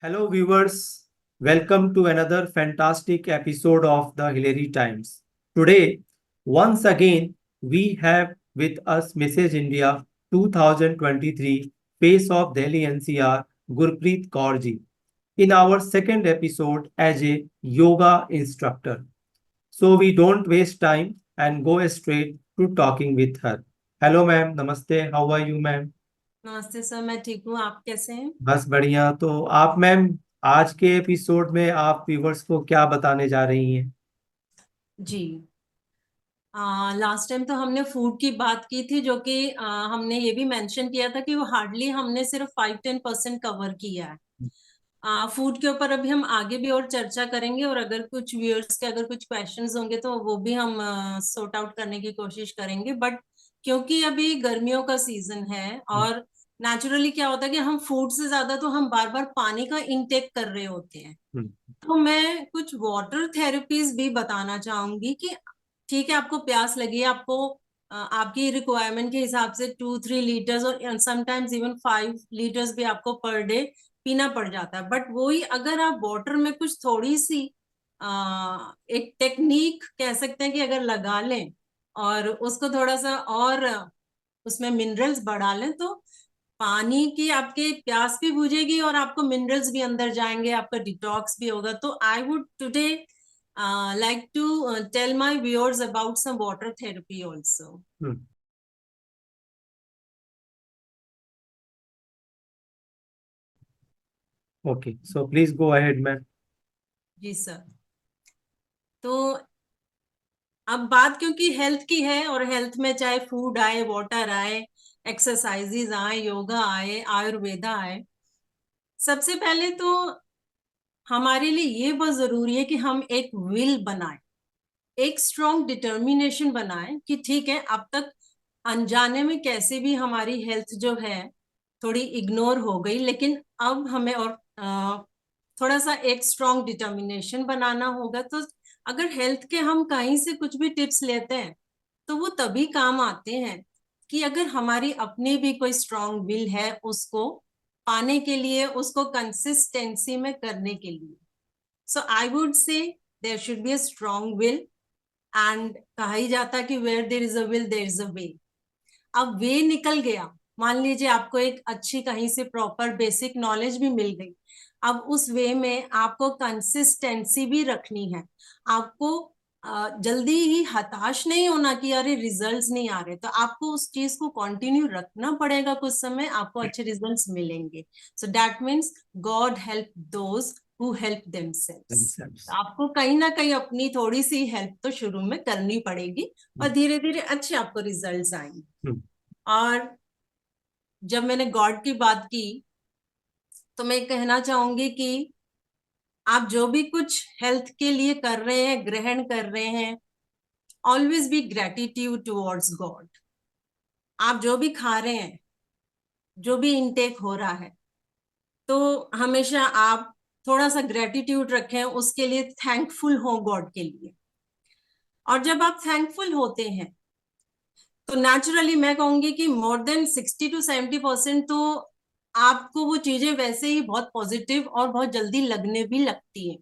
Hello, viewers. Welcome to another fantastic episode of the Hillary Times. Today, once again, we have with us Mrs. India 2023 Face of Delhi NCR Gurpreet Kaur ji in our second episode as a yoga instructor. So we don't waste time and go straight to talking with her. Hello, ma'am. Namaste. How are you, ma'am? नमस्ते sir, मैं ठीक हूँ। आप कैसे हैं? बस बढ़िया। तो आप मैम आज के एपिसोड में आप व्यूवर्स को क्या बताने जा रही हैं? जी, लास्ट टाइम तो हमने फूड की बात की थी, जो कि हमने ये भी मेंशन किया था कि वो हार्डली हमने सिर्फ 5-10% कवर किया है। फूड के ऊपर अभी हम आगे भी और चर्चा करेंगे, और अगर कुछ व्यूअर्स के अगर कुछ क्वेश्चंस होंगे तो वो भी हम सॉर्ट आउट करने की कोशिश करेंगे। बट क्योंकि अभी गर्मियों का सीजन है, और नेचुरली क्या होता है कि हम फूड से ज्यादा तो हम बार बार पानी का इंटेक कर रहे होते हैं। हम्म, तो मैं कुछ वाटर थेरेपीज भी बताना चाहूंगी कि ठीक है, आपको प्यास लगी है, आपको आपकी रिक्वायरमेंट के हिसाब से 2-3 लीटर्स और समटाइम्स इवन 5 लीटर्स भी आपको पर डे पीना पड़ जाता है। बट वही अगर आप वाटर में कुछ थोड़ी सी एक टेक्निक कह सकते हैं कि अगर लगा लें और उसको थोड़ा सा और उसमें मिनरल्स बढ़ा लें, तो पानी की आपके प्यास भी बुझेगी और आपको मिनरल्स भी अंदर जाएंगे, आपका डिटॉक्स भी होगा। तो I would today like to tell my viewers about some water therapy also. Hmm, okay, so please go ahead ma'am. जी सर। तो अब बात क्योंकि हेल्थ की है, और हेल्थ में चाहे फूड आए, वाटर आए, एक्सरसाइजेज आए, योगा आए, आयुर्वेदा आए, सबसे पहले तो हमारे लिए ये बहुत जरूरी है कि हम एक विल बनाएं, एक स्ट्रॉन्ग डिटर्मिनेशन बनाएं कि ठीक है, अब तक अनजाने में कैसे भी हमारी हेल्थ जो है थोड़ी इग्नोर हो गई, लेकिन अब हमें और थोड़ा सा एक स्ट्रॉन्ग डिटर्मिनेशन बनाना होगा। तो अगर हेल्थ के हम कहीं से कुछ भी टिप्स लेते हैं तो वो तभी काम आते हैं कि अगर हमारी अपनी भी कोई स्ट्रॉन्ग विल है उसको पाने के लिए, उसको कंसिस्टेंसी में करने के लिए। So I would say there should be a strong will. And कहा ही जाता है कि where there is a will there is a way. अब वे निकल गया, मान लीजिए आपको एक अच्छी कहीं से प्रॉपर बेसिक नॉलेज भी मिल गई, अब उस वे में आपको कंसिस्टेंसी भी रखनी है। आपको जल्दी ही हताश नहीं होना कि अरे रिजल्ट्स नहीं आ रहे, तो आपको उस चीज को कंटिन्यू रखना पड़ेगा, कुछ समय आपको अच्छे रिजल्ट्स मिलेंगे। So that means God help those who help themselves. आपको कहीं ना कहीं अपनी थोड़ी सी हेल्प तो शुरू में करनी पड़ेगी, और धीरे धीरे अच्छे आपको रिजल्ट्स आएंगे। और जब मैंने गॉड की बात की, तो मैं कहना चाहूंगी कि आप जो भी कुछ हेल्थ के लिए कर रहे हैं, ग्रहण कर रहे हैं, always be gratitude towards God. आप जो भी खा रहे हैं, जो भी इनटेक हो रहा है, तो हमेशा आप थोड़ा सा ग्रेटिट्यूड रखें, उसके लिए थैंकफुल हो गॉड के लिए। और जब आप थैंकफुल होते हैं तो नेचुरली मैं कहूंगी कि मोर देन 60-70% तो आपको वो चीजें वैसे ही बहुत पॉजिटिव और बहुत जल्दी लगने भी लगती हैं।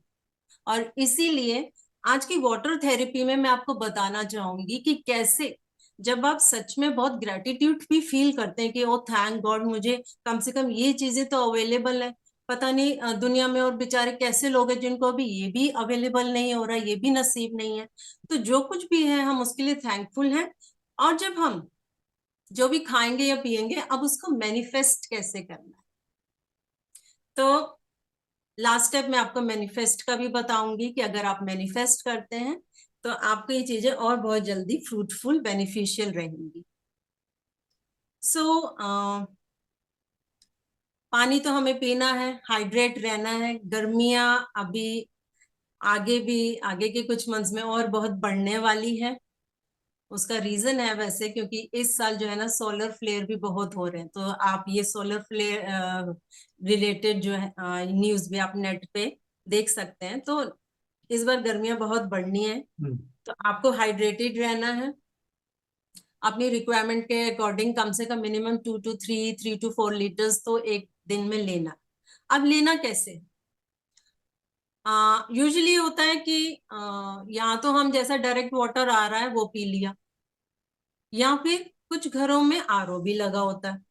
और इसीलिए आज की वाटर थेरेपी में मैं आपको बताना चाहूंगी कि कैसे जब आप सच में बहुत ग्रेटिट्यूड भी फील करते हैं कि ओ थैंक गॉड, मुझे कम से कम ये चीजें तो अवेलेबल है। पता नहीं दुनिया में और बेचारे कैसे लोग हैं जिनको अभी ये भी अवेलेबल नहीं हो रहा, ये भी नसीब नहीं है। तो जो कुछ भी है हम उसके लिए थैंकफुल हैं। और जब हम जो भी खाएंगे या पिएंगे, अब उसको मैनिफेस्ट कैसे करना है, तो लास्ट स्टेप में आपको मैनिफेस्ट का भी बताऊंगी कि अगर आप मैनिफेस्ट करते हैं तो आपको ये चीजें और बहुत जल्दी फ्रूटफुल बेनिफिशियल रहेंगी। सो पानी तो हमें पीना है, हाइड्रेट रहना है। गर्मियां अभी आगे भी, आगे के कुछ मंथ्स में और बहुत बढ़ने वाली है। उसका रीजन है वैसे क्योंकि इस साल जो है ना, सोलर फ्लेयर भी बहुत हो रहे हैं। तो आप ये सोलर फ्लेयर रिलेटेड जो है न्यूज भी आप नेट पे देख सकते हैं। तो इस बार गर्मियां बहुत बढ़नी है, तो आपको हाइड्रेटेड रहना है। अपनी रिक्वायरमेंट के अकॉर्डिंग कम से कम मिनिमम 2 to 3, 3 to 4 लीटर्स तो एक दिन में लेना। अब लेना कैसे? यूजुअली होता है कि या तो हम जैसा डायरेक्ट वाटर आ रहा है वो पी लिया, या फिर कुछ घरों में आरओ भी लगा होता है।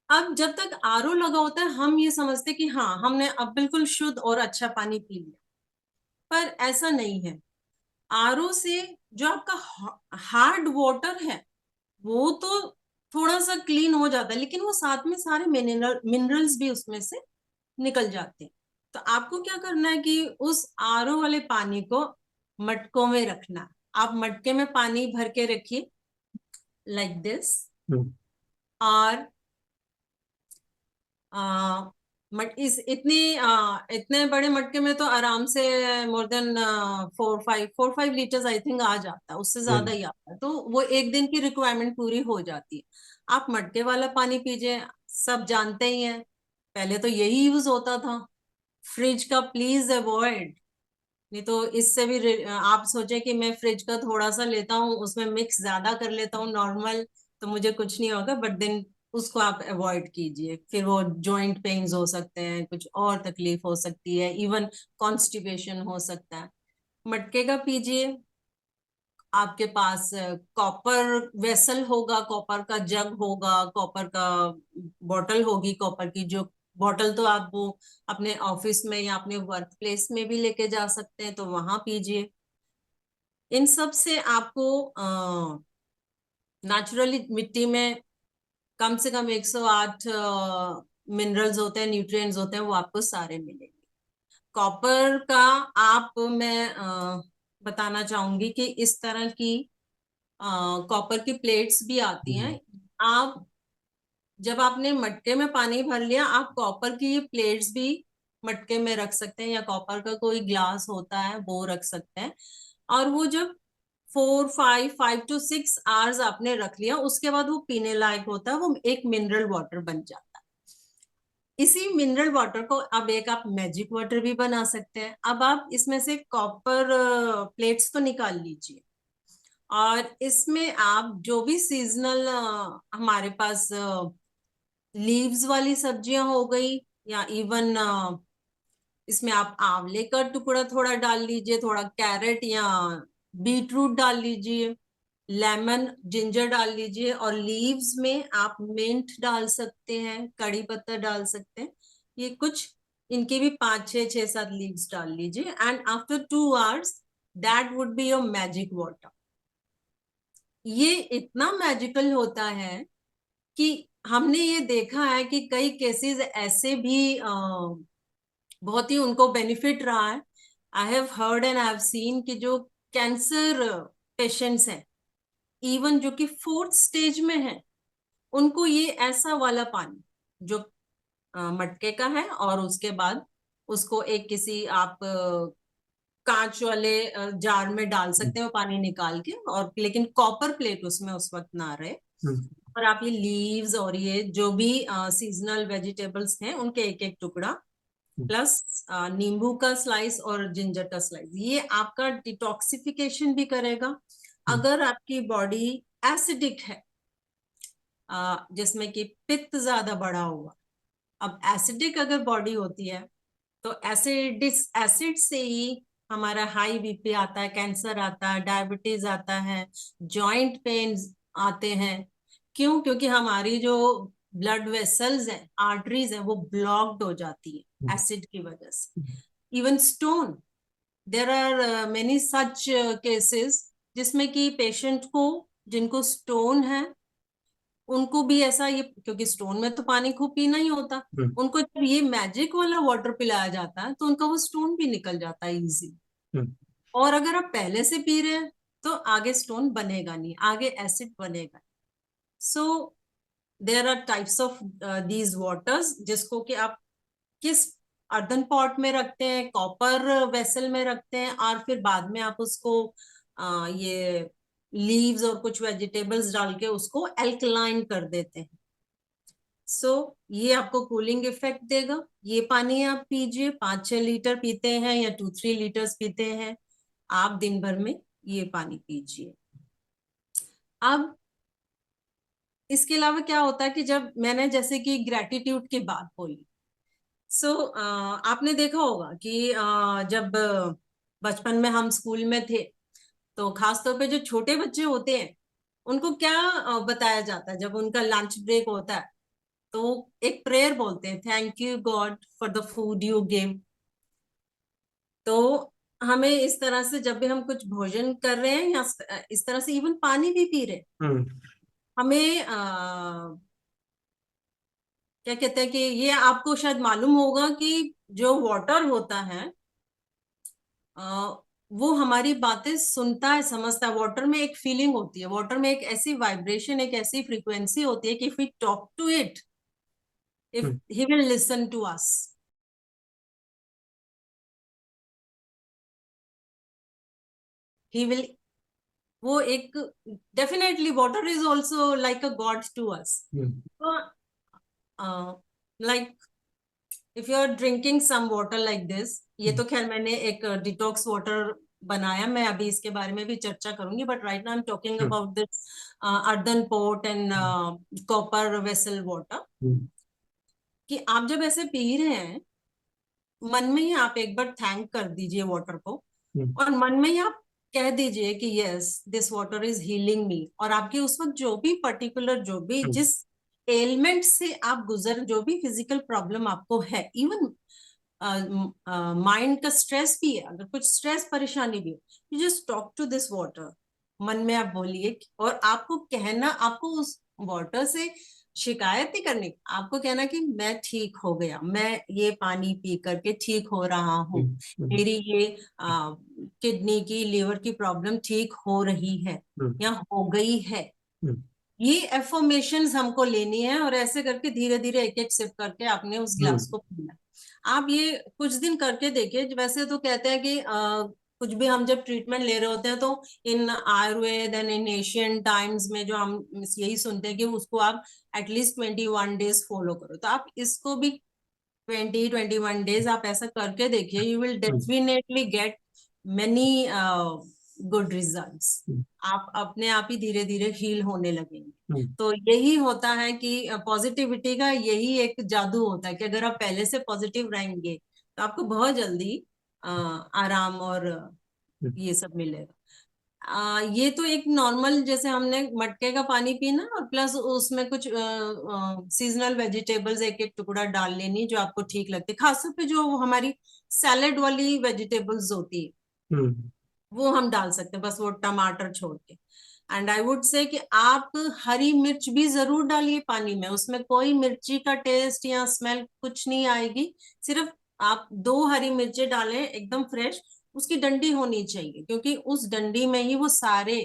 अब जब तक आरओ लगा होता है हम ये समझते कि हाँ हमने अब बिल्कुल शुद्ध और अच्छा पानी पी लिया, पर ऐसा नहीं है। आरओ से जो आपका हार्ड वाटर है वो तो थोड़ा सा क्लीन हो जाता है, लेकिन वो साथ में सारे मिनरल्स भी उसमें से निकल जाते हैं। तो आपको क्या करना है कि उस आरओ वाले पानी को मटकों में रखना है। आप मटके में पानी भर के रखिए लाइक दिस, और आ, मट इस इतने बड़े मटके में तो आराम से more than 4-5 litres I think आ जाता है, उससे ज्यादा ही आता है, तो वो एक दिन की रिक्वायरमेंट पूरी हो जाती है। आप मटके वाला पानी पीजिए। सब जानते ही हैं, पहले तो यही यूज होता था। फ्रिज का प्लीज अवॉइड। नहीं तो इससे भी आप सोचे कि मैं फ्रिज का थोड़ा सा लेता हूँ, उसमें मिक्स ज्यादा कर लेता हूँ नॉर्मल, तो मुझे कुछ नहीं होगा, बट देन उसको आप अवॉइड कीजिए। फिर वो जॉइंट पेन्स हो सकते हैं, कुछ और तकलीफ हो सकती है, इवन कॉन्स्टिपेशन हो सकता है। मटके का पीजिए। आपके पास कॉपर वेसल होगा, कॉपर का जग होगा, कॉपर का बॉटल होगी, कॉपर की जो बॉटल तो आप वो अपने ऑफिस में या अपने वर्क प्लेस में भी लेके जा सकते हैं, तो वहां पीजिए। इन सब से आपको नेचुरली मिट्टी में कम से कम 108 मिनरल्स होते हैं, न्यूट्रिएंट्स होते हैं, वो आपको सारे मिलेंगे। कॉपर का आप मैं बताना चाहूंगी कि इस तरह की कॉपर की प्लेट्स भी आती हैं। आप जब आपने मटके में पानी भर लिया, आप कॉपर की ये प्लेट्स भी मटके में रख सकते हैं, या कॉपर का कोई ग्लास होता है वो रख सकते हैं। और वो जब 5 to 6 आवर्स आपने रख लिया, उसके बाद वो पीने लायक होता है, वो एक मिनरल वाटर बन जाता है। इसी मिनरल वाटर को अब एक आप मैजिक वाटर भी बना सकते हैं। अब आप इसमें से कॉपर प्लेट्स तो निकाल लीजिए, और इसमें आप जो भी सीजनल हमारे पास लीव्स वाली सब्जियां हो गई, या इवन इसमें आप आंवले का टुकड़ा थोड़ा डाल लीजिए, थोड़ा कैरेट या बीट रूट डाल लीजिए, लेमन जिंजर डाल लीजिए, और लीव्स में आप मिंट डाल सकते हैं, कड़ी पत्ता डाल सकते हैं। ये कुछ इनके भी 5-6-6-7 लीव्स डाल लीजिए, and after 2 hours that would be your magic water. ये इतना मैजिकल होता है कि हमने ये देखा है कि कई केसेस ऐसे भी बहुत ही उनको बेनिफिट रहा है। I have heard and I have seen कि जो कैंसर पेशेंट्स हैं, इवन जो कि 4th स्टेज में हैं, उनको ये ऐसा वाला पानी जो मटके का है, और उसके बाद उसको एक किसी आप कांच वाले जार में डाल सकते हैं वो पानी निकाल के, और लेकिन कॉपर प्लेट उसमें उस वक्त ना रहे। और आप ये लीव्स और ये जो भी सीजनल वेजिटेबल्स हैं उनके एक एक टुकड़ा, प्लस नींबू का स्लाइस और जिंजर का स्लाइस, ये आपका डिटॉक्सिफिकेशन भी करेगा। अगर आपकी बॉडी एसिडिक है, जिसमें कि पित्त ज्यादा बढ़ा हुआ, अब एसिडिक अगर बॉडी होती है तो एसिड से ही हमारा हाई बीपी आता है, कैंसर आता है, डायबिटीज आता है, जॉइंट पेन आते हैं। क्यों? क्योंकि हमारी जो ब्लड वेसल्स हैं, आर्टरीज हैं, वो ब्लॉक्ड हो जाती है एसिड की वजह से। Even stone, there are many such cases जिसमें कि पेशेंट को, जिनको स्टोन है, उनको भी ऐसा, ये क्योंकि स्टोन में तो पानी खूब पीना ही होता, उनको जब ये मैजिक वाला वाटर पिलाया जाता है तो उनका वो स्टोन भी निकल जाता है इजी। और अगर आप पहले से पी रहे हैं तो आगे स्टोन बनेगा नहीं, आगे एसिड बनेगा। So there are types of these waters, जिसको कि आप किस अर्दन पॉट में रखते हैं, कॉपर वेसल में रखते हैं, और फिर बाद में आप उसको ये लीव्स और कुछ वेजिटेबल्स डाल के उसको एल्कलाइन कर देते हैं। सो ये आपको कूलिंग इफेक्ट देगा। ये पानी आप पीजिए, 5-6 लीटर पीते हैं या 2-3 लीटर्स पीते हैं, आप दिन भर में ये पानी पीजिए। अब इसके अलावा क्या होता है कि जब मैंने जैसे कि ग्रेटिट्यूड की बात बोली, सो आपने देखा होगा कि जब बचपन में हम स्कूल में थे, तो खासतौर पे जो छोटे बच्चे होते हैं उनको क्या बताया जाता है जब उनका लंच ब्रेक होता है? तो एक प्रेयर बोलते हैं, thank you God for the food you give. तो हमें इस तरह से जब भी हम कुछ भोजन कर रहे हैं या इस तरह से इवन पानी भी पी रहे हैं, हम्म हमें क्या कहते हैं कि ये आपको शायद मालूम होगा कि जो वाटर होता है वो हमारी बातें सुनता है, समझता है। वाटर में एक फीलिंग होती है, वाटर में एक ऐसी वाइब्रेशन, एक ऐसी फ्रीक्वेंसी होती है कि if we talk to it, if hmm he will listen to us, he will, वो एक, definitely water is also like a god to us. Hmm like if you are drinking some water like this, ये hmm तो खैर मैंने एक detox water बनाया, मैं अभी इसके बारे में भी चर्चा करूंगी, but right now I am talking hmm about this earthen pot and copper vessel water. Hmm कि आप जब ऐसे पी रहे हैं, मन में ही आप एक बार थैंक कर दीजिए वाटर को, हम्म और मन में ही आप कह दीजिए कि yes this water is healing me. और आपके उस वक्त जो भी पर्टिकुलर, जो भी हम्म जिस एलिमेंट से आप गुजर, जो भी फिजिकल प्रॉब्लम आपको है, इवन माइंड का स्ट्रेस भी है, अगर कुछ स्ट्रेस परेशानी भी है, you just talk to this water. मन में आप बोलिए, और आपको कहना, आपको उस वाटर से शिकायत नहीं करनी, आपको कहना कि मैं ठीक हो गया, मैं ये पानी पी करके ठीक हो रहा हूँ, हम्म हम्म मेरी ये किडनी की, लिवर की प्रॉब्लम ठीक हो रही है हम्म या हो गई है। हम्म ये एफर्मेशंस हमको लेनी है, और ऐसे करके धीरे धीरे एक एक सिप करके आपने उस गिलास हम्म को पीना है। आप ये कुछ दिन करके देखिए। वैसे तो कहते हैं कि कुछ भी हम जब ट्रीटमेंट ले रहे होते हैं, तो in Ayurveda and in Asian times में जो हम यही सुनते हैं कि उसको आप एटलीस्ट 21 डेज फॉलो करो। तो आप इसको भी 21 डेज आप ऐसा करके देखिए, you will hmm definitely get many good results. Hmm आप अपने आप ही धीरे धीरे हील होने लगेंगे। हम्म तो यही होता है कि पॉजिटिविटी का यही एक जादू होता है कि अगर आप पहले से पॉजिटिव रहेंगे तो आपको बहुत जल्दी आराम और हम्म ये सब मिलेगा। ये तो एक नॉर्मल, जैसे हमने मटके का पानी पीना और प्लस उसमें कुछ सीजनल वेजिटेबल्स एक एक टुकड़ा डाल लेनी जो आपको ठीक लगती है, खासतौर पे जो हमारी सैलेड वाली वेजिटेबल्स होती है हम्म वो हम डाल सकते हैं, बस वो टमाटर छोड़ के। एंड आई वुड से कि आप हरी मिर्च भी जरूर डालिए पानी में, उसमें कोई मिर्ची का टेस्ट या स्मेल कुछ नहीं आएगी। सिर्फ आप 2 हरी मिर्चें डालें एकदम फ्रेश, उसकी डंडी होनी चाहिए, क्योंकि उस डंडी में ही वो सारे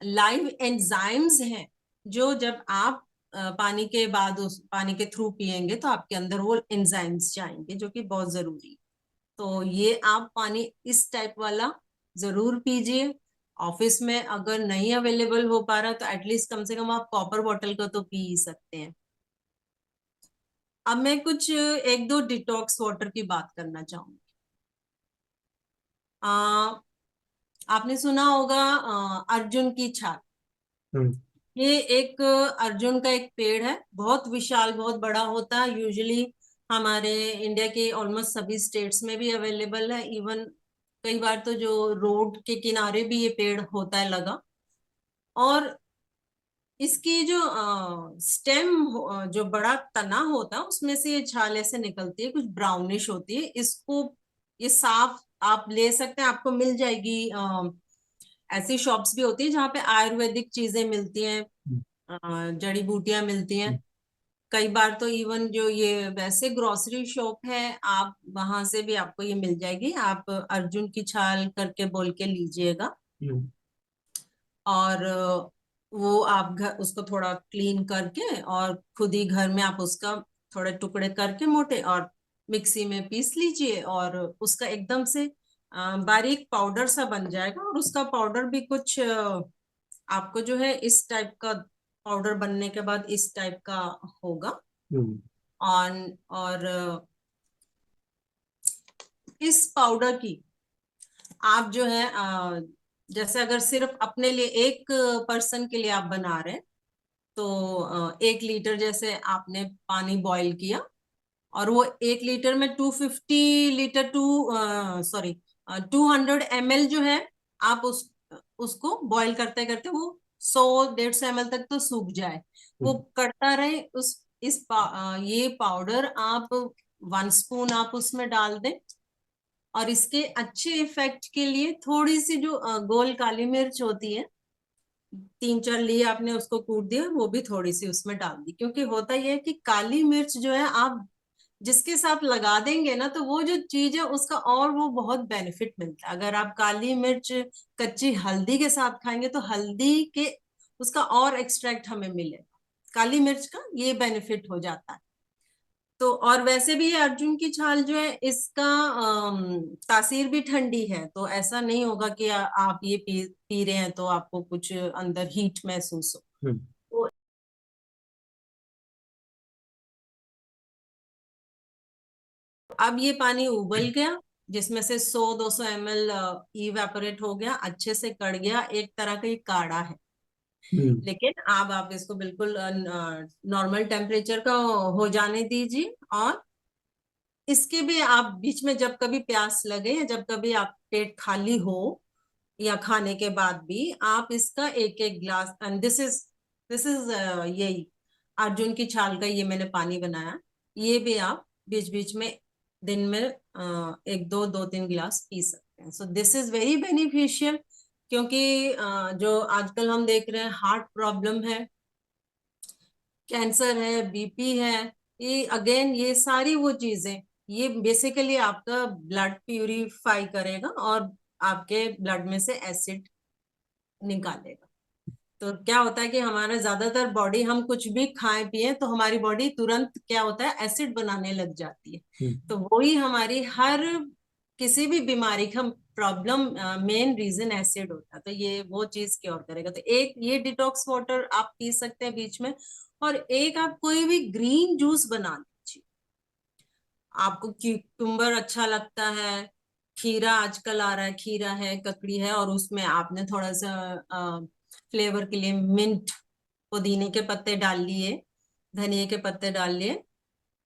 लाइव एंजाइम्स हैं, जो जब आप पानी के बाद उस पानी के थ्रू पिएंगे तो आपके अंदर वो एंजाइम्स जाएंगे, जो कि बहुत जरूरी है। तो ये आप पानी इस टाइप वाला जरूर पीजिए। ऑफिस में अगर नहीं अवेलेबल हो पा रहा तो एटलीस्ट कम से कम आप कॉपर बॉटल का तो पी ही सकते हैं। अब मैं कुछ एक दो डिटॉक्स वाटर की बात करना चाहूंगी। आ, आपने सुना होगा अर्जुन की छाल। हम्म ये एक अर्जुन का एक पेड़ है, बहुत विशाल, बहुत बड़ा होता है। यूजुअली हमारे इंडिया के ऑलमोस्ट सभी स्टेट्स में भी अवेलेबल है। इवन कई बार तो जो रोड के किनारे भी ये पेड़ होता है लगा। और इसकी जो स्टेम, जो बड़ा तना होता है उसमें से ये छाल ऐसे निकलती है, कुछ ब्राउनिश होती है। इसको, ये साफ आप ले सकते हैं, आपको मिल जाएगी। ऐसी शॉप्स भी होती है जहाँ पे आयुर्वेदिक चीजें मिलती हैं, जड़ी बूटियां मिलती हैं। हम्म कई बार तो इवन जो ये वैसे ग्रोसरी शॉप है, आप वहां से भी आपको ये मिल जाएगी। आप अर्जुन की छाल करके बोल के लीजिएगा, हम्म और वो आप घर उसको थोड़ा क्लीन करके और खुद ही घर में आप उसका थोड़े टुकड़े करके मोटे, और मिक्सी में पीस लीजिए, और उसका एकदम से बारीक पाउडर सा बन जाएगा। और उसका पाउडर भी कुछ आपको जो है इस टाइप का पाउडर बनने के बाद इस टाइप का होगा। हम्म और इस पाउडर की आप जो है जैसे अगर सिर्फ अपने लिए एक पर्सन के लिए आप बना रहे हैं, तो 1 लीटर जैसे आपने पानी बॉईल किया, और वो 1 लीटर में 250 लीटर 200 ml जो है, आप उसको बॉईल करते करते वो 100-150 ml तक तो सूख जाए, वो करता रहे। ये पाउडर आप 1 स्पून आप उसमें डाल दें। और इसके अच्छे इफेक्ट के लिए थोड़ी सी जो गोल काली मिर्च होती है, 3-4 लिए आपने उसको कूट दिया, वो भी थोड़ी सी उसमें डाल दी। क्योंकि होता यह है कि काली मिर्च जो है आप जिसके साथ लगा देंगे ना, तो वो जो चीज है उसका और वो बहुत बेनिफिट मिलता है। अगर आप काली मिर्च कच्ची हल्दी के साथ खाएंगे तो हल्दी के उसका और एक्सट्रैक्ट हमें मिलेगा, काली मिर्च का ये बेनिफिट हो जाता है। तो और वैसे भी ये अर्जुन की छाल जो है इसका तासीर भी ठंडी है, तो ऐसा नहीं होगा कि आप ये पी रहे हैं तो आपको कुछ अंदर हीट महसूस हो। हम्म। तो अब ये पानी उबल गया, जिसमें से 100-200 ml इवेपोरेट हो गया, अच्छे से कड़ गया, एक तरह का ये काढ़ा है। हम्म। लेकिन अब आप इसको बिल्कुल नॉर्मल टेम्परेचर का हो जाने दीजिए। और इसके भी आप बीच में जब कभी प्यास लगे या जब कभी आप पेट खाली हो या खाने के बाद भी आप इसका एक एक ग्लास, एंड दिस इज यही अर्जुन की छाल का ये मैंने पानी बनाया, ये भी आप बीच बीच में दिन में 1-2 2-3 गिलास पी सकते हैं। So this is very beneficial. क्योंकि जो आजकल हम देख रहे हैं हार्ट प्रॉब्लम है, कैंसर है, बीपी है, ये अगेन ये सारी वो चीजें, ये बेसिकली आपका ब्लड प्यूरिफाई करेगा और आपके ब्लड में से एसिड निकालेगा। तो क्या होता है कि हमारा ज्यादातर बॉडी, हम कुछ भी खाएं पिए तो हमारी बॉडी तुरंत क्या होता है, एसिड बनाने लग जाती है। तो वही हमारी हर किसी भी बीमारी का प्रॉब्लम मेन रीजन एसिड होता है। तो ये वो चीज क्योर करेगा। तो एक ये डिटॉक्स वाटर आप पी सकते हैं बीच में। और एक आप कोई भी ग्रीन जूस बना लीजिए। आपको क्यूकम्बर अच्छा लगता है, खीरा आजकल आ रहा है, खीरा है, ककड़ी है, और उसमें आपने थोड़ा सा फ्लेवर के लिए मिंट, पुदीने के पत्ते डाल लिए, धनिया के पत्ते डाल लिए,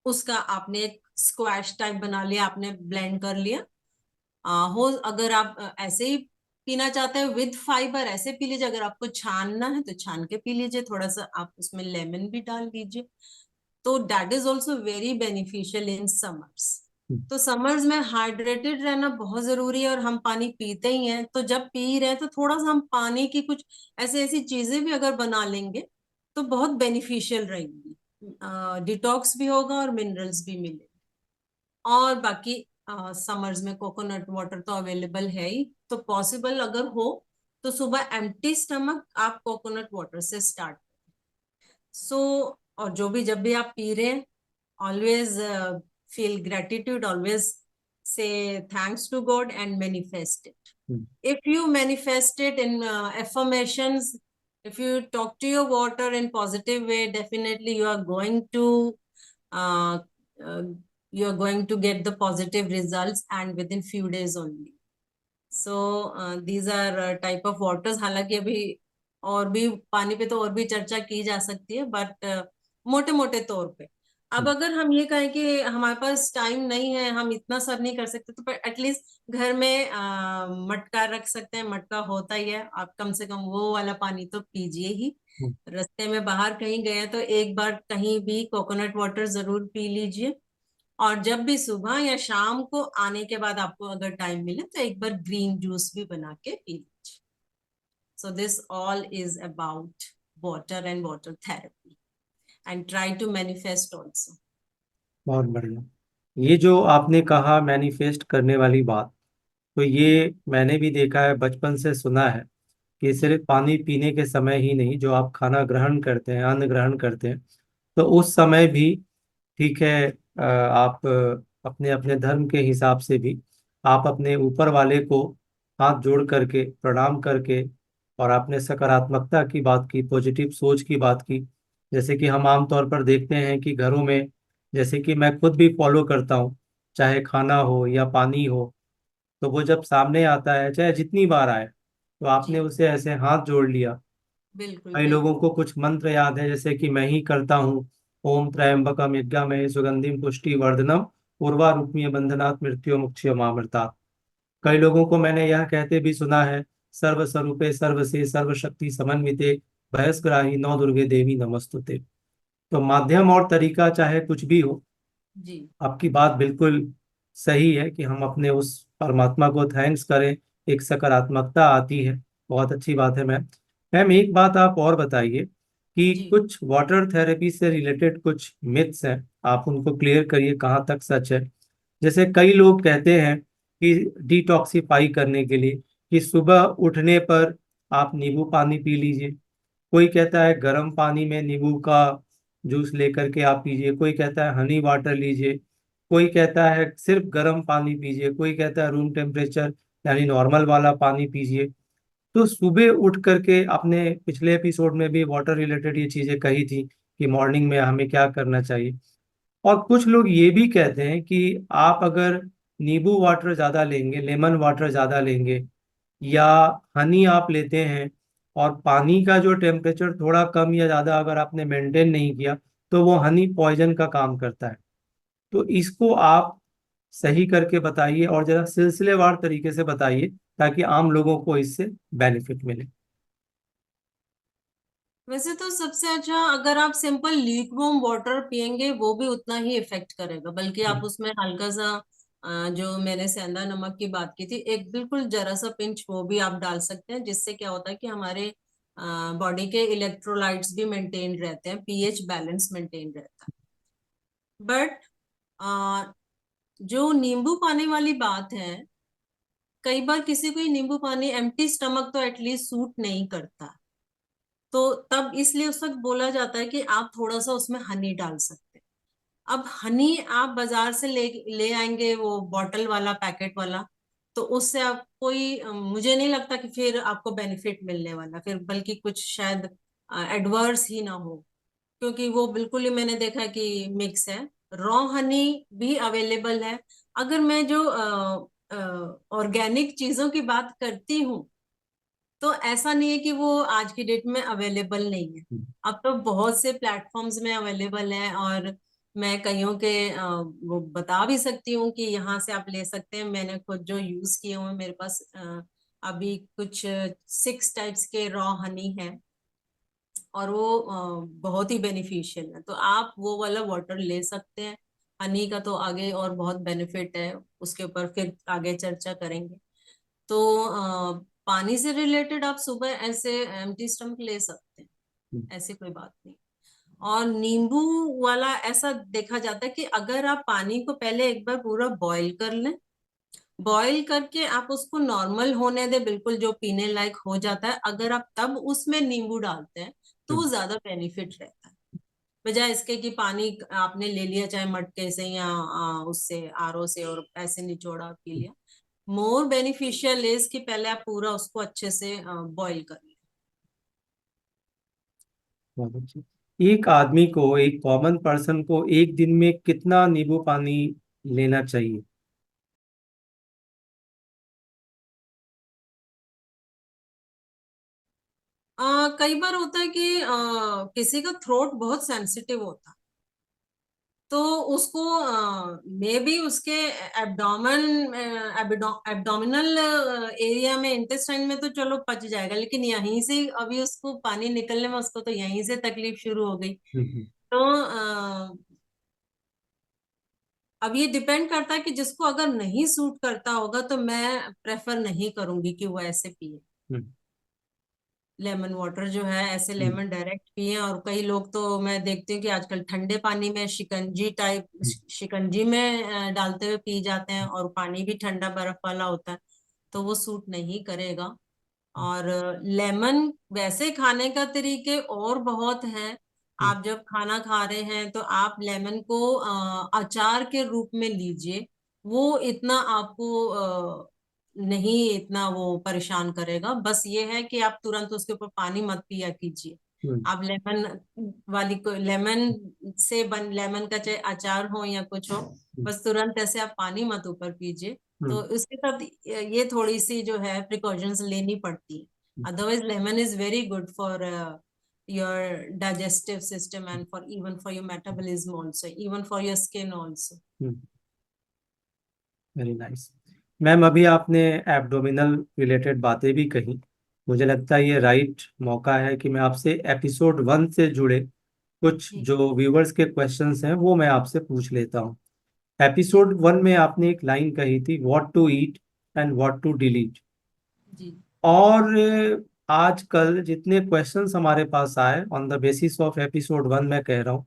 उसका आपने एक स्क्वैश टाइप बना लिया, आपने ब्लेंड कर लिया। हो अगर आप ऐसे ही पीना चाहते हैं विद फाइबर, ऐसे पी लीजिए। अगर आपको छानना है तो छान के पी लीजिए, थोड़ा सा आप उसमें लेमन भी डाल दीजिए। तो that is also very beneficial in summers. तो समर्स में हाइड्रेटेड रहना बहुत जरूरी है, और हम पानी पीते ही हैं, तो जब पी रहे हैं तो थोड़ा सा हम पानी की कुछ ऐसे ऐसी चीजें भी अगर बना लेंगे तो बहुत बेनिफिशियल रहेंगी। डिटॉक्स भी होगा और मिनरल्स भी मिलेंगे। और बाकी समर्स में कोकोनट वाटर तो अवेलेबल है ही, तो पॉसिबल अगर हो तो सुबह एम्प्टी स्टमक आप कोकोनट वाटर से स्टार्ट। सो और जो भी जब भी आप पी रहे हैं, always feel gratitude, always say thanks to God and manifest it. If you manifest it in affirmations, if you talk to your water in positive way, definitely uh, uh, you are going to get the positive results, and within few days only. So these are type of waters. हालांकि अभी और भी पानी पे तो और भी चर्चा की जा सकती है, बट मोटे मोटे तौर पे अब अगर हम ये कहें कि हमारे पास टाइम नहीं है, हम इतना सब नहीं कर सकते, तो एटलीस्ट घर में मटका रख सकते हैं। मटका होता ही है, आप कम से कम वो वाला पानी तो पीजिए ही। रास्ते में बाहर कहीं गए तो एक बार कहीं भी कोकोनट वाटर जरूर पी लीजिए। और जब भी सुबह या शाम को आने के बाद आपको अगर टाइम मिले तो एक बार ग्रीन जूस भी बना के पी लीजिए। So this all is about water and water therapy, and try to manifest also. बहुत बढ़िया। ये जो आपने कहा मैनिफेस्ट करने वाली बात, तो ये मैंने भी देखा है, बचपन से सुना है कि सिर्फ पानी पीने के समय ही नहीं, जो आप खाना ग्रहण करते हैं, अन्न ग्रहण करते हैं, तो उस समय भी ठीक है, आप अपने अपने धर्म के हिसाब से भी आप अपने ऊपर वाले को हाथ जोड़ करके प्रणाम करके, और आपने सकारात्मकता की बात की, पॉजिटिव सोच की बात की। जैसे कि हम आमतौर पर देखते हैं कि घरों में, जैसे कि मैं खुद भी फॉलो करता हूँ, चाहे खाना हो या पानी हो, तो वो जब सामने आता है, चाहे जितनी बार आए, तो आपने जी उसे ऐसे हाथ जोड़ लिया। बिल्कुल कई लोगों बिल्कुल। को कुछ मंत्र याद है, जैसे कि मैं ही करता हूँ, ओम त्र्यंबकम यज्ञामहे सुगंधिम पुष्टिवर्धनम उर्वारुकमिय बंधनात् मृत्युमुक्षयमामृतात्। कई लोगों को मैंने यह कहते भी सुना है, सर्व स्वरूपे सर्व से सर्वशक्ति समन्विते भयस्ग्राही नौ दुर्गे देवी नमस्तुते। तो माध्यम और तरीका चाहे कुछ भी हो, जी आपकी बात बिल्कुल सही है कि हम अपने उस परमात्मा को थैंक्स करें, एक सकारात्मकता आती है। बहुत अच्छी बात है मैम। मैम एक बात आप और बताइए कि जी कुछ वाटर थेरेपी से रिलेटेड कुछ मिथ्स हैं, आप उनको क्लियर करिए कहाँ तक सच है। जैसे कई लोग कहते हैं कि डिटॉक्सिफाई करने के लिए कि सुबह उठने पर आप नींबू पानी पी लीजिए, कोई कहता है गर्म पानी में नींबू का जूस लेकर के आप पीजिए, कोई कहता है हनी वाटर लीजिए, कोई कहता है सिर्फ गर्म पानी पीजिए, कोई कहता है रूम टेम्परेचर यानी नॉर्मल वाला पानी पीजिए। तो सुबह उठ करके आपने पिछले एपिसोड में भी वाटर रिलेटेड ये चीजें कही थी कि मॉर्निंग में हमें क्या करना चाहिए। और कुछ लोग ये भी कहते हैं कि आप अगर नींबू वाटर ज्यादा लेंगे, लेमन वाटर ज्यादा लेंगे, या हनी आप लेते हैं और पानी का जो टेम्परेचर थोड़ा कम या ज्यादा अगर आपने मेंटेन नहीं किया, तो वो हनी पॉइजन का काम करता है। तो इसको आप सही करके बताइए और जरा सिलसिलेवार तरीके से बताइए ताकि आम लोगों को इससे बेनिफिट मिले। वैसे तो सबसे अच्छा, अगर आप सिंपल ल्यूक वार्म वाटर पियेंगे वो भी उतना ही इफेक्ट करेगा, बल्कि आप हम्म, उसमें हल्का सा जो मैंने सेंधा नमक की बात की थी, एक बिल्कुल जरा सा पिंच वो भी आप डाल सकते हैं, जिससे क्या होता है कि हमारे बॉडी के इलेक्ट्रोलाइट्स भी मेंटेन रहते हैं, पीएच बैलेंस मेंटेन रहता है। बट जो नींबू पानी वाली बात है, कई बार किसी को ये नींबू पानी एम्प्टी स्टमक तो एटलीस्ट सूट नहीं करता, तो तब इसलिए उस वक्त बोला जाता है कि आप थोड़ा सा उसमें हनी डाल सकते हैं। अब हनी आप बाजार से ले ले आएंगे, वो बॉटल वाला, पैकेट वाला, तो उससे आप कोई मुझे नहीं लगता कि फिर आपको बेनिफिट मिलने वाला, फिर बल्कि कुछ शायद एडवर्स ही ना हो, क्योंकि वो बिल्कुल ही मैंने देखा है कि मिक्स है। रॉ हनी भी अवेलेबल है। अगर मैं जो ऑर्गेनिक चीजों की बात करती हूँ, तो ऐसा नहीं है कि वो आज की डेट में अवेलेबल नहीं है। अब तो बहुत से प्लेटफॉर्म्स में अवेलेबल है, और मैं कईयों के वो बता भी सकती हूँ कि यहाँ से आप ले सकते हैं। मैंने खुद जो यूज किए हुए, मेरे पास अभी कुछ 6 टाइप्स के रॉ हनी है, और वो बहुत ही बेनिफिशियल है, तो आप वो वाला वाटर ले सकते हैं। हनी का तो आगे और बहुत बेनिफिट है, उसके ऊपर फिर आगे चर्चा करेंगे। तो पानी से रिलेटेड आप सुबह ऐसे एम्प्टी स्टमक ले सकते हैं, ऐसी कोई बात नहीं। और नींबू वाला ऐसा देखा जाता है कि अगर आप पानी को पहले एक बार पूरा बॉईल कर लें, बॉईल करके आप उसको नॉर्मल होने दें, बिल्कुल जो पीने लायक हो जाता है, अगर आप तब उसमें नींबू डालते हैं तो वो ज्यादा बेनिफिट रहता है, बजाय इसके कि पानी आपने ले लिया चाहे मटके से या उससे आरओ से और ऐसे निचोड़ा पी लिया। मोर बेनिफिशियल इज कि पहले आप पूरा उसको अच्छे से बॉईल कर लें। बहुत अच्छी। एक आदमी को, एक कॉमन पर्सन को एक दिन में कितना नींबू पानी लेना चाहिए? कई बार होता है कि किसी का थ्रोट बहुत सेंसिटिव होता है, तो उसको मे बी उसके एब्डोमेन एब्डोमिनल एरिया में, इंटेस्टाइन में तो चलो पच जाएगा, लेकिन यहीं से अभी उसको पानी निकलने में, उसको तो यहीं से तकलीफ शुरू हो गई। हम्म, तो अब ये डिपेंड करता है कि जिसको अगर नहीं सूट करता होगा, तो मैं प्रेफर नहीं करूंगी कि वो ऐसे पिए हम्म, लेमन वाटर जो है, ऐसे हम्म, लेमन डायरेक्ट पिए। और कई लोग तो मैं देखती हूँ कि आजकल ठंडे पानी में शिकंजी टाइप, शिकंजी में डालते हुए पी जाते हैं, और पानी भी ठंडा बर्फ वाला होता है, तो वो सूट नहीं करेगा। और लेमन वैसे खाने का तरीके और बहुत हैं। हम्म, आप जब खाना खा रहे हैं तो आप लेमन को अचार के रूप में लीजिए, वो इतना आपको नहीं इतना वो परेशान करेगा। बस ये है कि आप तुरंत उसके ऊपर पानी मत पिया कीजिए। हम्म, आप लेमन वाली को, लेमन से बन, लेमन का चाहे अचार हो या कुछ हो, बस तुरंत ऐसे आप पानी मत ऊपर पीजिए। तो हम्म, उसके साथ ये थोड़ी सी जो है प्रिकॉशंस लेनी पड़ती है। Otherwise lemon is very good for your digestive system and for even for your metabolism also, even for your skin also. Very nice. Ma'am, अभी आपने एब्डोमिनल रिलेटेड बातें भी कही। मुझे लगता है ये राइट मौका है कि मैं आपसे एपिसोड 1 से जुड़े कुछ जी जो व्यूवर्स के क्वेश्चंस हैं वो मैं आपसे पूछ लेता हूँ। एपिसोड 1 में आपने एक लाइन कही थी, what to eat and what to delete. जी और आजकल जितने क्वेश्चंस हमारे पास आए on the basis of episode 1, मैं कह रहा हूँ,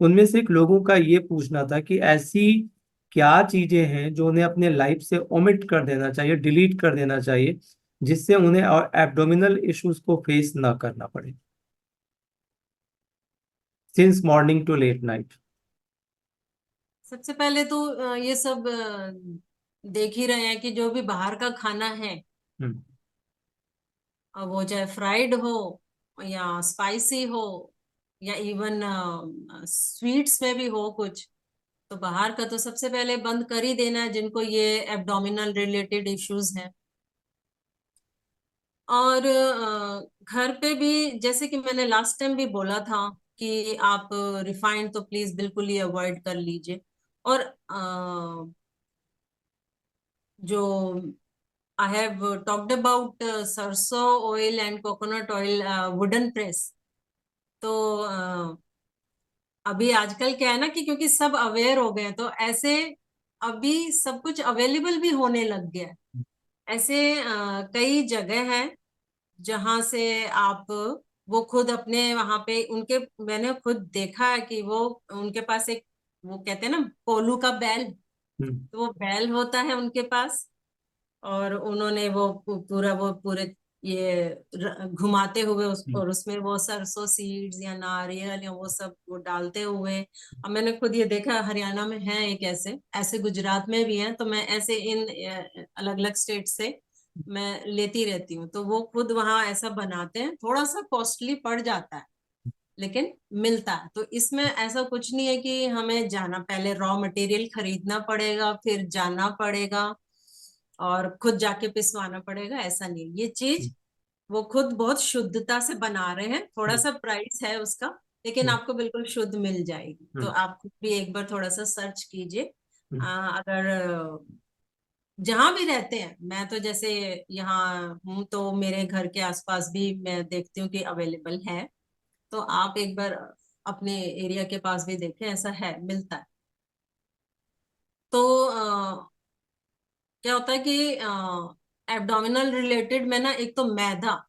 उनमें से एक लोगों का ये पूछना था कि ऐसी क्या चीजें हैं जो उन्हें अपने लाइफ से ओमिट कर देना चाहिए, डिलीट कर देना चाहिए, जिससे उन्हें एब्डोमिनल इश्यूज को फेस ना करना पड़े since morning to late night. सबसे पहले तो ये सब देख ही रहे हैं कि जो भी बाहर का खाना है, हम्म। अब वो चाहे फ्राइड हो या स्पाइसी हो या इवन स्वीट्स में भी हो कुछ, तो बाहर का तो सबसे पहले बंद कर ही देना है जिनको ये एब्डोमिनल रिलेटेड इश्यूज हैं। और घर पे भी जैसे कि मैंने लास्ट टाइम भी बोला था कि आप रिफाइंड तो प्लीज बिल्कुल ही अवॉइड कर लीजिए। और जो आई हैव टॉक्ड अबाउट सरसों oil and coconut oil wooden press. तो अभी आजकल क्या है ना कि क्योंकि सब अवेयर हो गए हैं तो ऐसे अभी सब कुछ अवेलेबल भी होने लग गया है। ऐसे कई जगह हैं जहां से आप वो खुद अपने वहां पे उनके मैंने खुद देखा है कि वो उनके पास एक वो कहते हैं ना कोलू का बैल। हम्म। तो वो बैल होता है उनके पास और उन्होंने वो पूरा वो पूरे ये घुमाते हुए हम्म। और उसमें वो सरसों सीड्स या नारियल या वो सब वो डालते हुए। अब मैंने खुद ये देखा हरियाणा में है एक ऐसे ऐसे गुजरात में भी है, तो मैं ऐसे इन अलग अलग स्टेट से मैं लेती रहती हूँ। तो वो खुद वहां ऐसा बनाते हैं, थोड़ा सा कॉस्टली पड़ जाता है लेकिन मिलता है। तो इसमें ऐसा कुछ नहीं है कि हमें जाना पहले रॉ मटेरियल खरीदना पड़ेगा फिर जाना पड़ेगा और खुद जाके पिसवाना पड़ेगा, ऐसा नहीं। ये चीज वो खुद बहुत शुद्धता से बना रहे हैं, थोड़ा हम्म। सा प्राइस है उसका लेकिन हम्म। आपको बिल्कुल शुद्ध मिल जाएगी। तो हम्म। आप खुद भी एक बार थोड़ा सा सर्च कीजिए। हम्म। अगर जहां भी रहते हैं, मैं तो जैसे यहाँ हूँ तो मेरे घर के आसपास भी मैं देखती हूँ कि अवेलेबल है। तो आप एक बार अपने एरिया के पास भी देखें, ऐसा है मिलता है। तो क्या होता है कि एब्डोमिनल रिलेटेड में ना एक तो मैदा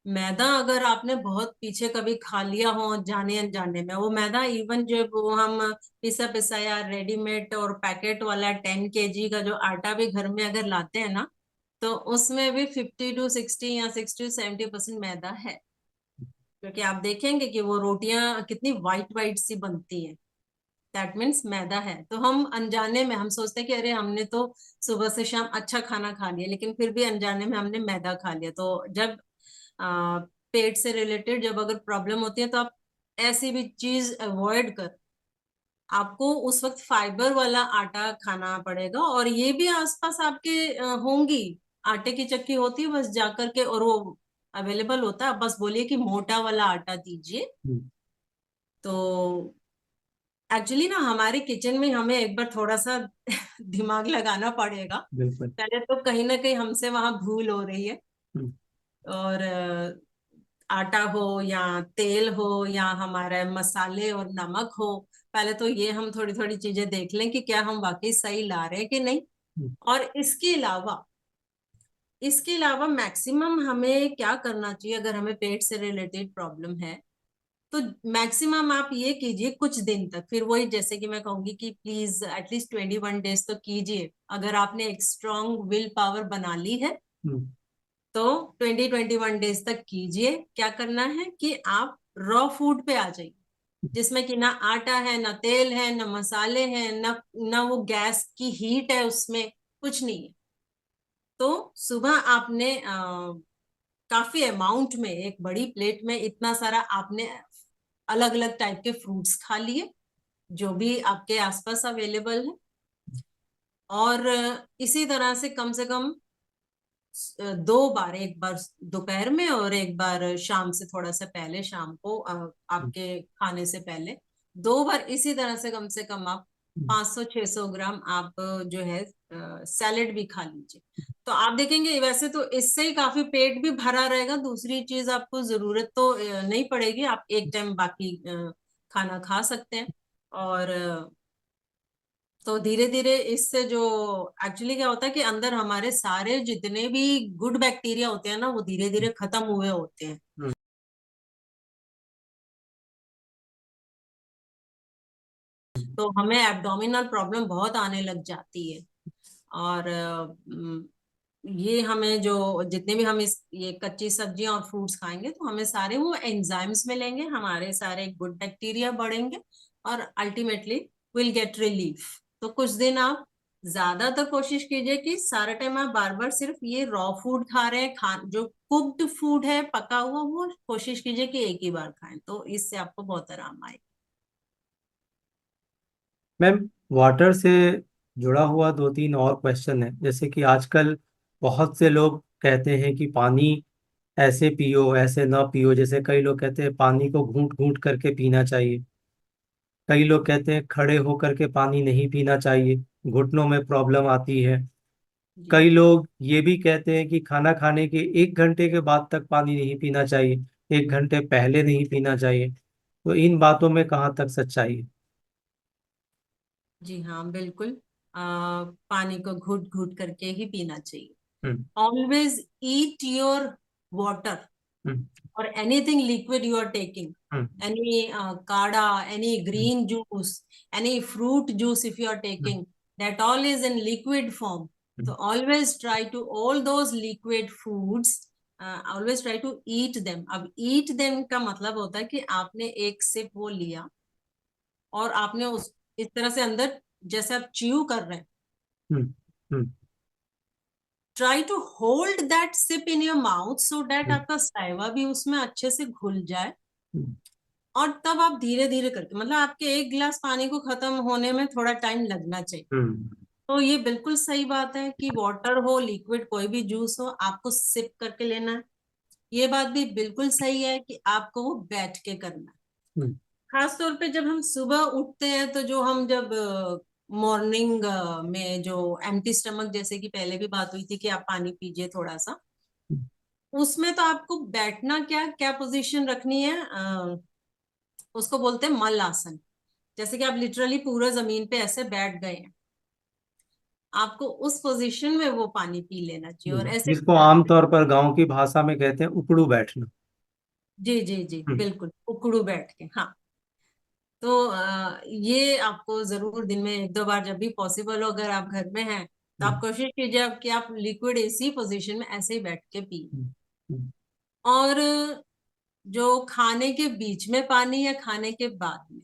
मैदा अगर आपने बहुत पीछे कभी खा लिया हो जाने अनजाने में, वो मैदा इवन जो वो हम पिसा पिसाया रेडीमेड और पैकेट वाला 10 kg का जो आटा भी घर में अगर लाते हैं ना, तो उसमें भी 50 to 60 या 60 to 70% मैदा है। क्योंकि आप देखेंगे कि वो रोटियां कितनी वाइट वाइट सी बनती हैं, दैट मीन्स मैदा है। तो हम अनजाने में हम सोचते हैं कि अरे हमने तो सुबह से शाम अच्छा खाना खा लिया लेकिन फिर भी अनजाने में हमने मैदा खा लिया। तो जब पेट से रिलेटेड जब अगर प्रॉब्लम होती है तो आप ऐसी भी चीज अवॉइड कर, आपको उस वक्त फाइबर वाला आटा खाना पड़ेगा। और ये भी आसपास आपके होंगी, आटे की चक्की होती है बस जाकर के और वो अवेलेबल होता है, बस बोलिए कि मोटा वाला आटा दीजिए। हम्म। तो एक्चुअली ना हमारे किचन में हमें एक बार थोड़ा सा दिमाग लगाना पड़ेगा। बिल्कुल। पहले तो कहीं ना कहीं हमसे वहां भूल हो रही है। हम्म। और आटा हो या तेल हो या हमारे मसाले और नमक हो, पहले तो ये हम थोड़ी थोड़ी चीजें देख लें कि क्या हम वाकई सही ला रहे हैं कि नहीं। हम्म। और इसके अलावा मैक्सिमम हमें क्या करना चाहिए अगर हमें पेट से रिलेटेड प्रॉब्लम है, तो मैक्सिमम आप ये कीजिए कुछ दिन तक, फिर वही जैसे कि मैं कहूंगी कि प्लीज एटलीस्ट 21 days तो कीजिए। अगर आपने एक स्ट्रांग विल पावर बना ली है हम्म। तो 21 days तक कीजिए। क्या करना है कि आप रॉ फूड पे आ जाइए, जिसमें कि ना आटा है ना तेल है ना मसाले हैं ना ना वो गैस की हीट है उसमें, कुछ नहीं है। तो सुबह आपने काफी अमाउंट में एक बड़ी प्लेट में इतना सारा आपने अलग अलग टाइप के फ्रूट्स खा लिए जो भी आपके आसपास अवेलेबल है। और इसी तरह से कम दो बार, एक बार दोपहर में और एक बार शाम से थोड़ा सा पहले, शाम को आपके खाने से पहले 2 बार इसी तरह से कम आप 500-600 ग्राम आप जो है सैलेड भी खा लीजिए। तो आप देखेंगे वैसे तो इससे ही काफी पेट भी भरा रहेगा, दूसरी चीज आपको जरूरत तो नहीं पड़ेगी, आप एक टाइम बाकी खाना खा सकते हैं। और तो धीरे धीरे इससे जो एक्चुअली क्या होता है कि अंदर हमारे सारे जितने भी गुड बैक्टीरिया होते हैं ना, वो धीरे धीरे खत्म हुए होते हैं। हम्म। तो हमें एब्डोमिनल प्रॉब्लम बहुत आने लग जाती है। और ये हमें जो जितने भी हम इस ये कच्ची सब्जियां और फ्रूट्स खाएंगे तो हमें सारे वो एंजाइम्स मिलेंगे, हमारे सारे गुड बैक्टीरिया बढ़ेंगे और अल्टीमेटली विल गेट रिलीफ। तो कुछ दिन आप ज्यादातर कोशिश कीजिए कि सारा टाइम आप बार बार सिर्फ ये रॉ फूड खा रहे हैं, खा जो कुक्ड फूड है पका हुआ, वो कोशिश कीजिए कि एक ही बार खाएं, तो इससे आपको बहुत आराम आएगा। मैम, वाटर से जुड़ा हुआ दो तीन और क्वेश्चन है। जैसे कि आजकल बहुत से लोग कहते हैं कि पानी ऐसे पियो ऐसे ना पियो। जैसे कई लोग कहते हैं पानी को घूंट घूंट करके पीना चाहिए। कई लोग कहते हैं खड़े होकर के पानी नहीं पीना चाहिए, घुटनों में प्रॉब्लम आती है। जी कई लोग ये भी कहते हैं कि खाना खाने के 1 घंटे के बाद तक पानी नहीं पीना चाहिए, 1 घंटे पहले नहीं पीना चाहिए। तो इन बातों में कहाँ तक सच्चाई है? जी हाँ, बिल्कुल। पानी को घुट घुट करके ही पीना चाहिए। Hmm. Always eat your water hmm. or anything liquid you are taking, hmm. any kada, any green juice, any fruit juice if you are hmm. taking, that all is in liquid form. So hmm. always try to all those liquid foods, always try to eat them. अब eat them का मतलब होता है कि आपने एक SIP वो लिया और आपने उस इस तरह से अंदर, जैसे आप च्यू कर रहे हैं, hmm. Hmm. Try to hold that sip in your mouth so that hmm. आपका साइवा भी उसमें अच्छे से घुल जाए। हम्म। और तब आप धीरे धीरे करके, मतलब आपके एक गिलास पानी को खत्म होने में थोड़ा टाइम लगना चाहिए। हम्म। तो ये बिल्कुल सही बात है कि वाटर हो, लिक्विड कोई भी जूस हो, आपको सिप करके लेना है। ये बात भी बिल्कुल सही है कि आपको वो बैठ के करना है। हम्म। खास तौर पे जब हम सुबह उठते हैं, तो जो हम जब मॉर्निंग में जो एम्प्टी स्टमक, जैसे कि पहले भी बात हुई थी कि आप पानी पीजिए थोड़ा सा, उसमें तो आपको बैठना, क्या क्या पोजीशन रखनी है, उसको बोलते हैं मल आसन। जैसे कि आप लिटरली पूरा जमीन पे ऐसे बैठ गए हैं, आपको उस पोजीशन में वो पानी पी लेना चाहिए और ऐसे जिसको करते रहना। आमतौर पर गांव की भाषा में कहते हैं उकड़ू बैठना। जी जी जी, हम्म। बिल्कुल उकड़ू बैठ के, हाँ। तो ये आपको जरूर दिन में 1-2 बार जब भी पॉसिबल हो, अगर आप घर में हैं, तो आप हम्म। कोशिश कीजिए कि आप लिक्विड इसी पोजीशन में ऐसे ही बैठ के पिए। हम्म। हम्म। और जो खाने के बीच में पानी या खाने के बाद में,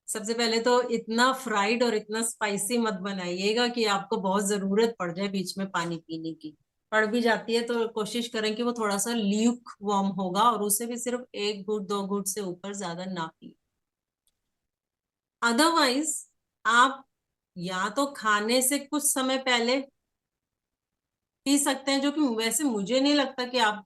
सबसे पहले तो इतना फ्राइड और इतना स्पाइसी मत बनाइएगा कि आपको बहुत जरूरत पड़ जाए बीच में पानी पीने की। पड़ भी जाती है तो कोशिश करें कि वो थोड़ा सा ल्यूक वार्म होगा, और उसे भी सिर्फ 1 घूंट 2 घूंट से ऊपर ज्यादा ना पिए। अदरवाइज आप या तो खाने से कुछ समय पहले पी सकते हैं, जो कि वैसे मुझे नहीं लगता कि आप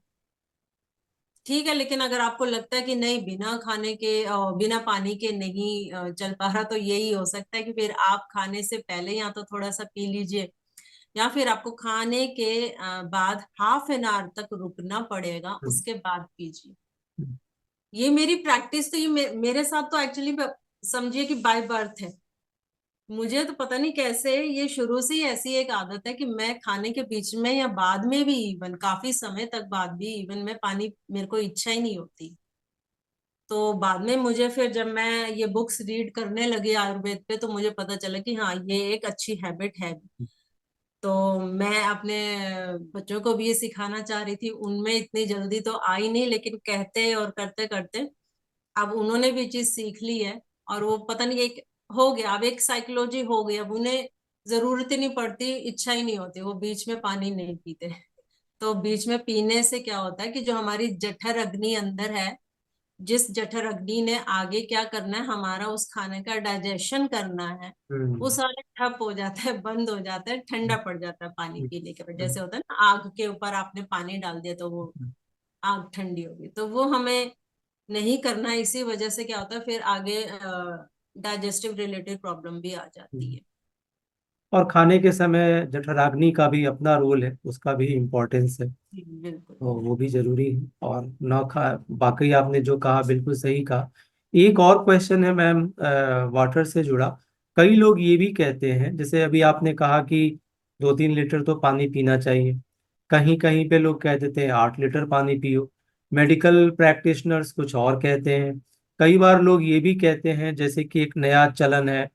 ठीक है, लेकिन अगर आपको लगता है कि नहीं, बिना खाने के बिना पानी के नहीं चल पा रहा, तो यही हो सकता है कि फिर आप खाने से पहले या तो थोड़ा सा पी लीजिए, या फिर आपको खाने के बाद हाफ एन आवर तक रुकना पड़ेगा, हम्म। उसके बाद पीजिए। हम्म। ये मेरी प्रैक्टिस तो ये मेरे साथ तो एक्चुअली समझिए कि बाय बर्थ है। मुझे तो पता नहीं कैसे ये शुरू से ही ऐसी एक आदत है कि मैं खाने के बीच में या बाद में भी, इवन काफी समय तक बाद भी, इवन मैं पानी, मेरे को इच्छा ही नहीं होती। तो बाद में मुझे फिर जब मैं ये बुक्स रीड करने लगी आयुर्वेद पे, तो मुझे पता चला कि हाँ, ये एक अच्छी हैबिट है। तो मैं अपने बच्चों को भी ये सिखाना चाह रही थी, उनमें इतनी जल्दी तो आई नहीं, लेकिन कहते और करते करते अब उन्होंने भी चीज सीख ली है। और वो पता नहीं, एक हो गया, अब एक साइकोलॉजी हो गई, अब उन्हें जरूरत ही नहीं पड़ती, इच्छा ही नहीं होती, वो बीच में पानी नहीं पीते। तो बीच में पीने से क्या होता है कि जो हमारी जठर अग्नि अंदर है, जिस जठराग्नि ने आगे क्या करना है, हमारा उस खाने का डाइजेशन करना है, वो सारा ठप हो जाता है, बंद हो जाता है, ठंडा पड़ जाता है पानी पीने के बाद। जैसे होता है ना, आग के ऊपर आपने पानी डाल दिया तो वो आग ठंडी होगी, तो वो हमें नहीं करना है। इसी वजह से क्या होता है, फिर आगे डाइजेस्टिव रिलेटेड प्रॉब्लम भी आ जाती है। और खाने के समय जठराग्नि का भी अपना रोल है, उसका भी इम्पोर्टेंस है, बिल्कुल तो वो बिल्कुल। भी जरूरी है। और न खा बाकी आपने जो कहा बिल्कुल सही कहा। एक और क्वेश्चन है मैम, वाटर से जुड़ा। कई लोग ये भी कहते हैं, जैसे अभी आपने कहा कि 2-3 लीटर तो पानी पीना चाहिए, कहीं कहीं पे लोग कह देते हैं 8 लीटर पानी पियो। मेडिकल प्रैक्टिशनर्स कुछ और कहते हैं। कई बार लोग ये भी कहते हैं, जैसे कि एक नया चलन है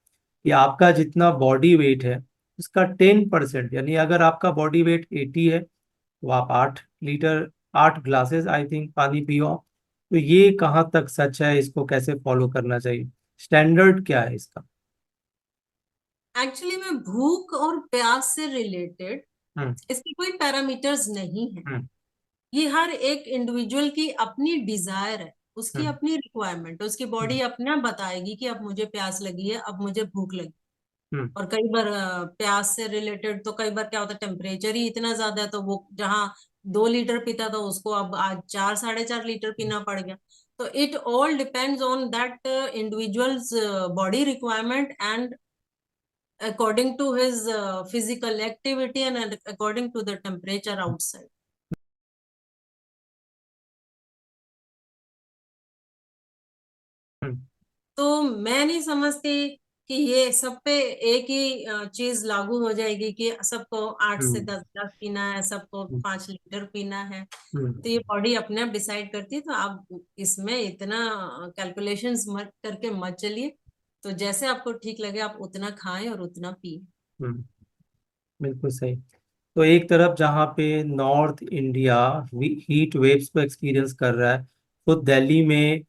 कि आपका जितना बॉडी वेट है उसका 10%, यानी अगर आपका बॉडी वेट 80 है तो आप 8 लीटर, 8 ग्लासेस आई थिंक पानी पियो। तो ये कहाँ तक सच है, इसको कैसे फॉलो करना चाहिए, स्टैंडर्ड क्या है इसका? एक्चुअली में भूख और प्यास से रिलेटेड हम्म। इसके कोई पैरामीटर्स नहीं है। हम्म। ये हर एक इंडिविजुअल की अपनी डिजायर है, उसकी हम्म। अपनी रिक्वायरमेंट है, उसकी बॉडी अपना बताएगी कि अब मुझे प्यास लगी है, अब मुझे भूख लगी। हम्म। और कई बार प्यास से रिलेटेड तो कई बार क्या होता है, टेम्परेचर ही इतना ज्यादा है, तो वो जहाँ 2 लीटर पीता था उसको अब आज 4 साढ़े 4 लीटर पीना पड़ गया। तो it all depends on that individuals body requirement and according to his physical activity and according to the temperature outside. हम्म। तो मैं नहीं समझती कि ये सब पे एक ही चीज लागू हो जाएगी कि सबको 8 से 10 गिलास पीना है, सबको हम्म। 5 लीटर पीना है। हम्म। तो ये बॉडी अपने आप डिसाइड करती है, तो आप इसमें इतना कैलकुलेशंस मत करके मत चलिए। तो जैसे आपको ठीक लगे आप उतना खाएं और उतना पिए। हम्म। बिल्कुल सही। तो एक तरफ जहाँ पे नॉर्थ इंडिया हीट वेव्स को एक्सपीरियंस कर रहा है, तो दिल्ली में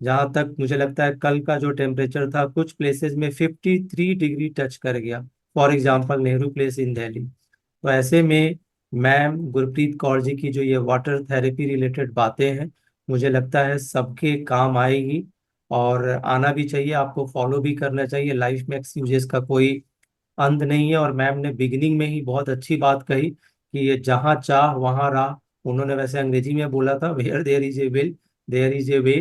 जहाँ तक मुझे लगता है कल का जो टेम्परेचर था कुछ प्लेसेस में 53 डिग्री टच कर गया, for example Nehru place in Delhi. तो ऐसे में मैम गुरप्रीत कौर जी की जो ये वाटर थेरेपी रिलेटेड बातें हैं, मुझे लगता है सबके काम आएगी, और आना भी चाहिए, आपको फॉलो भी करना चाहिए। लाइफ में एक्सक्यूजेस का कोई अंत नहीं है। और मैम ने बिगिनिंग में ही बहुत अच्छी बात कही कि ये जहाँ चाह वहाँ राह। उन्होंने वैसे अंग्रेजी में बोला था, where there is a will there is a way.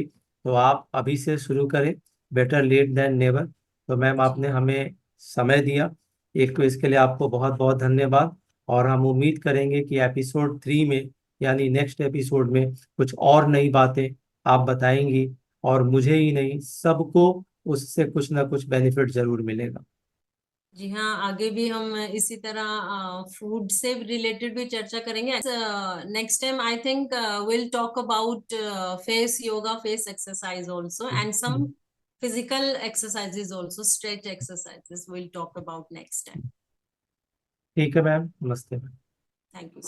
तो आप अभी से शुरू करें, बेटर लेट देन नेवर। तो मैम जी आपने हमें समय दिया, एक तो इसके लिए आपको बहुत बहुत धन्यवाद। और हम उम्मीद करेंगे कि एपिसोड 3 में, यानी नेक्स्ट एपिसोड में, कुछ और नई बातें आप बताएंगी, और मुझे ही नहीं सबको उससे कुछ ना कुछ बेनिफिट जरूर मिलेगा। जी हाँ, आगे भी हम इसी तरह फूड से रिलेटेड भी चर्चा करेंगे। Next time I think will talk about face yoga, face exercise also and some physical exercises also, stretch exercises will talk about next time. ठीक है मैम, नमस्ते। Thank you.